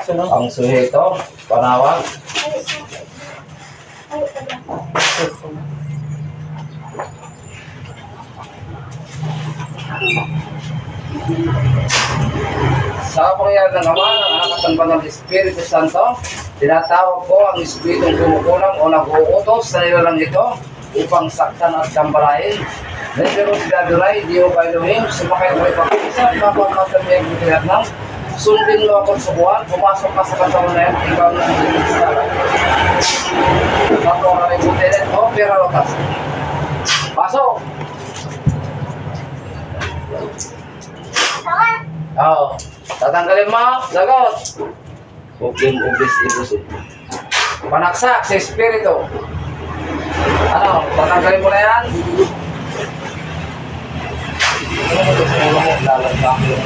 Ang suheto, panawag. Sa pangyayari ng Ama, ng Anak at ng Banal na Espiritu Santo, tinatawag ko ang Espiritong kumukulam o nag-uutos sa nilalang ito upang saktan at gambalain. Pero si Dadulay, di o kayo Elohim, sumakay ko ipag-isa, mapapagmatan niya yung bitilat ng sundin mo ako sa buwan, pumasok ka sa katawan na yan, ikaw na ang limitara. Sato ka rin butilat, o pera rotas. Pasok! Oo. Tatanggalin mo, lagot. Ubis. Panaksak sa espiritu. Ano, tatanggalin mo na yan? Ano mo ito sa ulo mo? Lalagpak yun.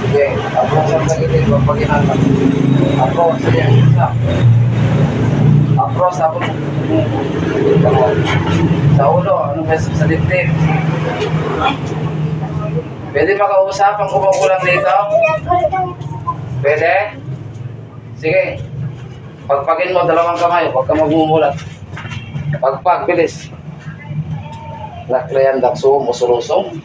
Sige, ako sa pagkitin, pagpaginan ka. Ako, sige, isa. Ako, sa ulo, anong sa dibdib? Pwede makausap ang kumukulang dito? Pwede? Sige. Pagpagin mo, dalawang kamay. Huwag ka magmumulat. Pagpag, bilis. Laklayan, dakso, musulusong.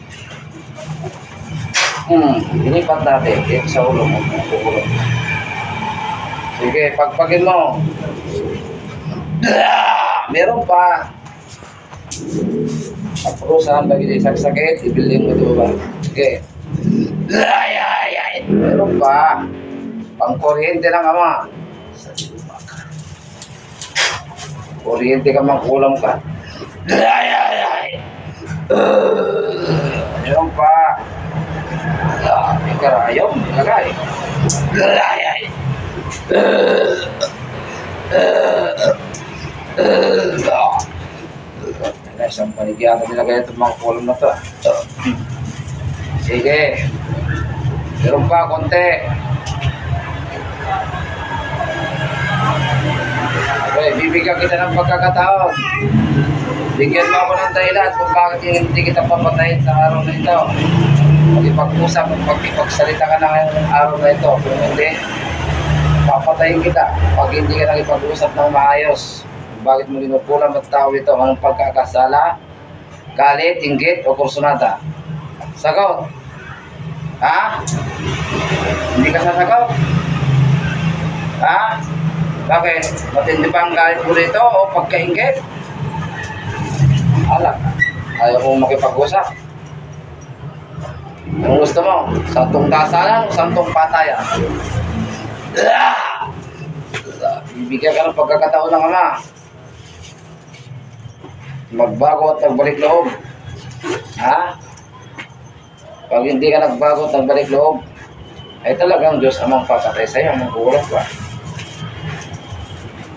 Inipat natin. Ito sa ulo mo. Sige, pagpagin mo. Meron pa. Aprusahan bagi isang sakit, ibilin mo ito ba? Sige. Meron pa. Pang-kuryente ng Ama. Kuryente ka, magkulam ka. Meron pa. Ikarayaw, ilagay. Isang panigyan nila kaya itong mga kulam na ito. Sige. Meron pa, konti. Okay, bibigyan kita ng pagkakataon. Bigyan mo ako ng dahilan kung bakit hindi kita papatayin sa araw na ito. Mag-ipag-usap, magpagsalita ka na ngayong araw na ito. Kung hindi, papatayin kita pag hindi ka nag-ipag-usap ng maayos. Bakit mo linupulang at tao ito ang pagkakasala, galit, inggit o kursunada? Sagot? Ha? Hindi ka sasagot? Ha? Bakit? Matindi ba ang galit mo dito o pagkainggit? Alak, ayaw mo makipag-usap. Kung gusto mo, santong kasalan o santong patayan? Bibigyan ka ng pagkakataon ng Ama. Magbago at nagbalik loob. Ha? Pag hindi ka nagbago at nagbalik loob, ay talagang Diyos amang papatay sa'yo, amang kukulam ka.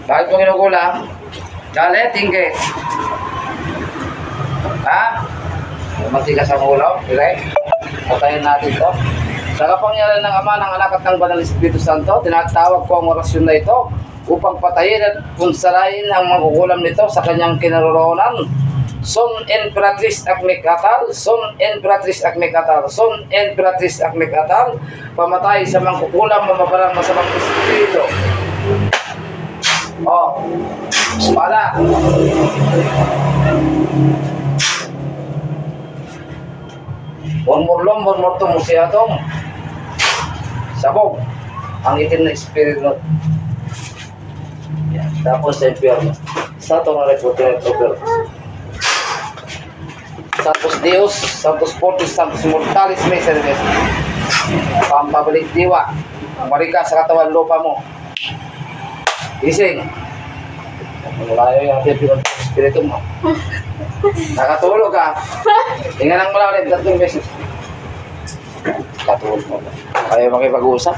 Bakit mo kinukulam? Galit, inggit. Ha? Matigas ang ulo, okay? Patayin natin ito. Sa kapangyarihan ng Ama, ng Anak at ng Banal na Espiritu Santo, tinatawag ko ang orasyon na ito upang patayin at punsalain ang makukulam nito sa kanyang kinaroroonan. Son Emperatriz Akmek Atal, Son Emperatriz Akmek Atal, Son Emperatriz Akmek Atal, pamatay sa mangkukulam, mamabarang masamang espiritu. Espada. Mormorlom, mormortum, musiatong. Sabog. Ang itim na espiritu. Yan. Tapos sa impyerno. Sa itong reputin at over. Santos Deus, Santos Fortis, Santos Mortalis, Meseres. Pampabalik diwa. Marika sa katawan lupa mo. Gising. Malayo yung ating espiritu mo. Nakatulog ka. Tingnan ang malalim, 3 beses. Katulog mo. Ayaw makipag-usap.